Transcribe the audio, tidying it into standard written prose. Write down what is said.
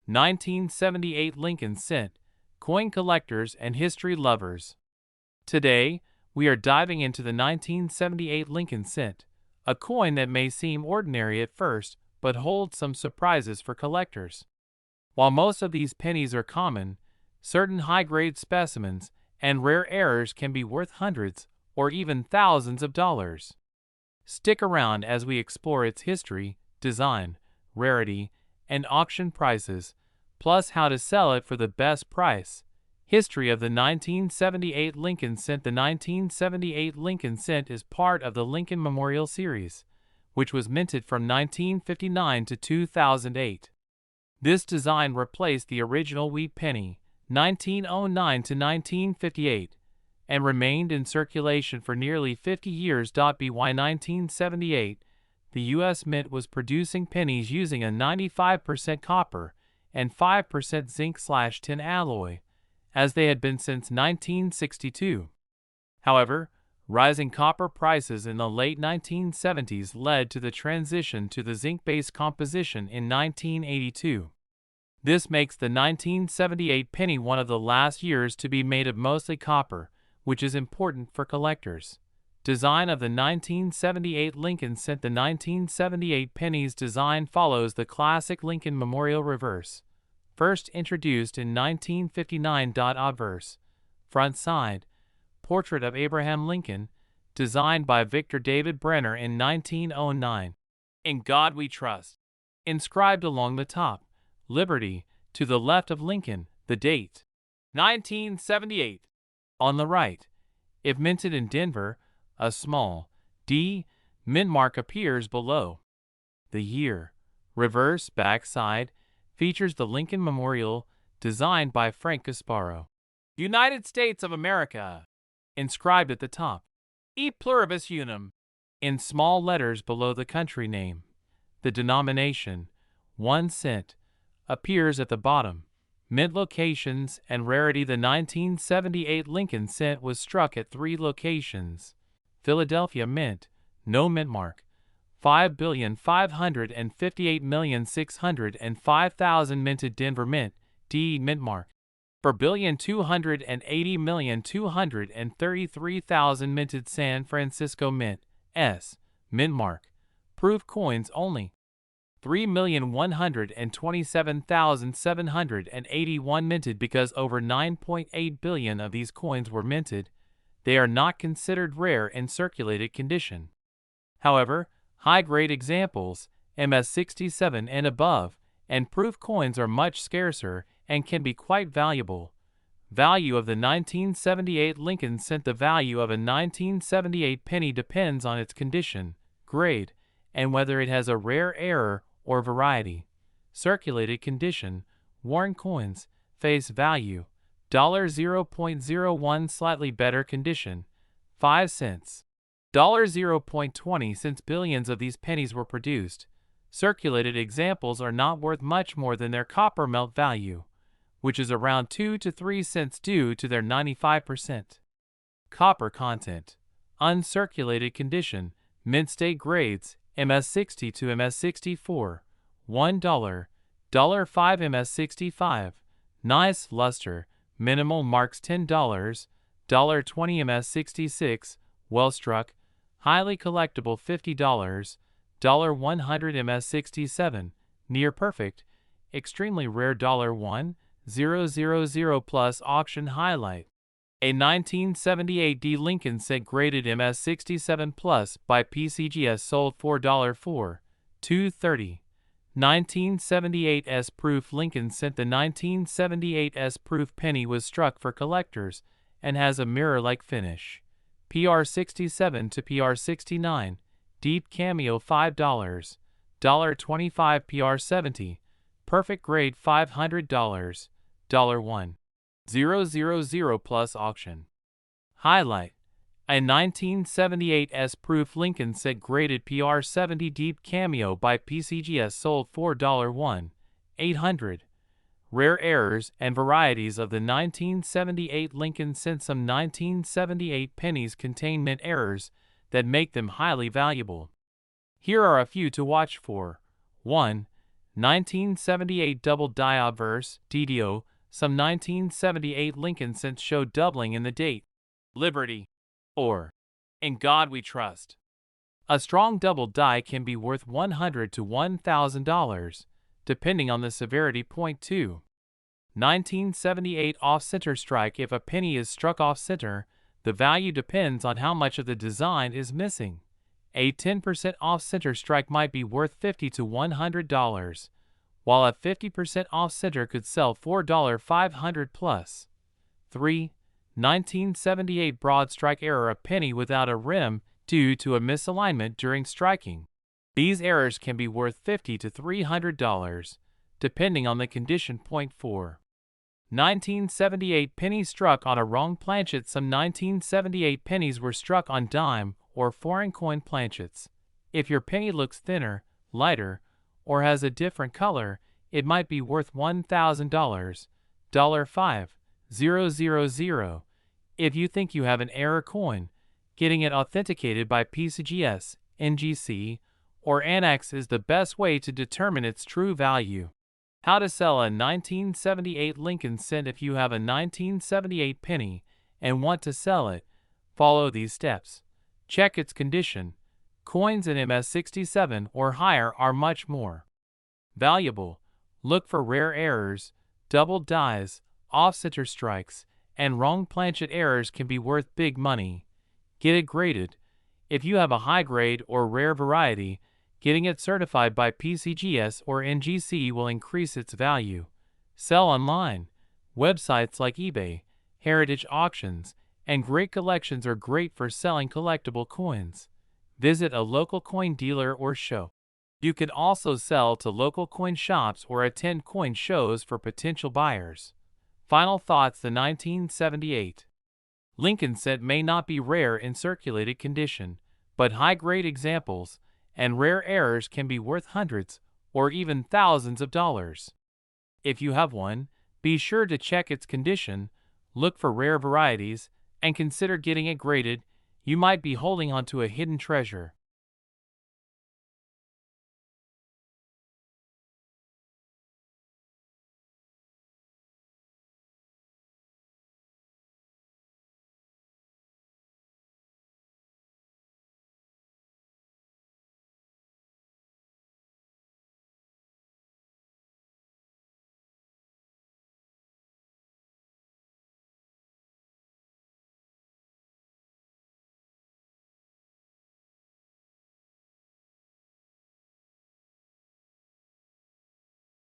1978 Lincoln Cent, coin collectors and history lovers. Today, we are diving into the 1978 Lincoln Cent, a coin that may seem ordinary at first but holds some surprises for collectors. While most of these pennies are common, certain high-grade specimens and rare errors can be worth hundreds or even thousands of dollars. Stick around as we explore its history, design, rarity, and auction prices, plus how to sell it for the best price. History of the 1978 Lincoln Cent. The 1978 Lincoln Cent is part of the Lincoln Memorial Series, which was minted from 1959 to 2008. This design replaced the original wheat penny, 1909 to 1958, and remained in circulation for nearly 50 years. By 1978, the U.S. Mint was producing pennies using a 95% copper and 5% zinc/tin alloy, as they had been since 1962. However, rising copper prices in the late 1970s led to the transition to the zinc-based composition in 1982. This makes the 1978 penny one of the last years to be made of mostly copper, which is important for collectors. Design of the 1978 Lincoln Cent. The 1978 penny's design follows the classic Lincoln Memorial reverse, first introduced in 1959. Obverse, front side, portrait of Abraham Lincoln, designed by Victor David Brenner in 1909. In God We Trust. Inscribed along the top, Liberty, to the left of Lincoln, the date, 1978. On the right, if minted in Denver, a small D mint mark appears below. The year, reverse backside, features the Lincoln Memorial, designed by Frank Gasparo. United States of America. Inscribed at the top, E pluribus unum, in small letters below the country name. The denomination, 1 cent, appears at the bottom. Mint locations and rarity. The 1978 Lincoln Cent was struck at 3 locations. Philadelphia Mint, no mint mark, 5,558,605,000 minted. Denver Mint, D mint mark, 4,280,233,000 minted. San Francisco Mint, S mint mark, proof coins only, 3,127,781 minted. Because over 9.8 billion of these coins were minted, they are not considered rare in circulated condition. However, high-grade examples, MS67 and above, and proof coins are much scarcer and can be quite valuable. Value of the 1978 Lincoln Cent. The value of a 1978 penny depends on its condition, grade, and whether it has a rare error or variety. Circulated condition, worn coins, face value, $0.01. Slightly better condition, 5 cents. $0.20. Since billions of these pennies were produced, circulated examples are not worth much more than their copper melt value, which is around 2 to 3 cents due to their 95% copper content. Uncirculated condition, mint state grades, MS60 to MS64, $1, $5 MS65, nice luster, minimal marks $10, $20 MS66, well struck, highly collectible $50, $100 MS67, near perfect, extremely rare $1,000 plus auction highlight. A 1978 D Lincoln Cent graded MS67 plus by PCGS sold $4.4, $2.30. 1978 S proof Lincoln Cent. The 1978 S proof penny was struck for collectors and has a mirror-like finish. PR67 to PR69, deep cameo $5, $1.25. PR70, perfect grade $500, $1,000 plus auction highlight. A 1978 S proof Lincoln Cent graded PR70 deep cameo by PCGS sold $4.1, $800. Rare errors and varieties of the 1978 Lincoln Cent. Some 1978 pennies contain mint errors that make them highly valuable. Here are a few to watch for. 1. 1978 double die obverse, DDO. Some 1978 Lincoln cents show doubling in the date. Liberty. Or, in God we trust. A strong double die can be worth $100 to $1,000, depending on the severity. Point 2. 1978 off-center strike. If a penny is struck off-center, the value depends on how much of the design is missing. A 10% off-center strike might be worth $50 to $100, while a 50% off-center could sell for $500 plus. 3. 1978 broad strike error. A penny without a rim due to a misalignment during striking. These errors can be worth $50 to $300, depending on the condition. Point 4. 1978 penny struck on a wrong planchet. Some 1978 pennies were struck on dime or foreign coin planchets. If your penny looks thinner, lighter, or has a different color, it might be worth $1,000, $5,000. If you think you have an error coin, getting it authenticated by PCGS, NGC, or Annex is the best way to determine its true value. How to sell a 1978 Lincoln cent. If you have a 1978 penny and want to sell it, follow these steps. Check its condition. Coins in MS67 or higher are much more valuable. Look for rare errors, double dies, off-center strikes, and wrong planchet. Errors can be worth big money. Get it graded. If you have a high grade or rare variety, getting it certified by PCGS or NGC will increase its value. Sell online. Websites like eBay, Heritage Auctions, and Great Collections are great for selling collectible coins. Visit a local coin dealer or show. You can also sell to local coin shops or attend coin shows for potential buyers. Final thoughts. The 1978 Lincoln cent may not be rare in circulated condition, but high-grade examples and rare errors can be worth hundreds or even thousands of dollars. If you have one, be sure to check its condition, look for rare varieties, and consider getting it graded. You might be holding onto a hidden treasure.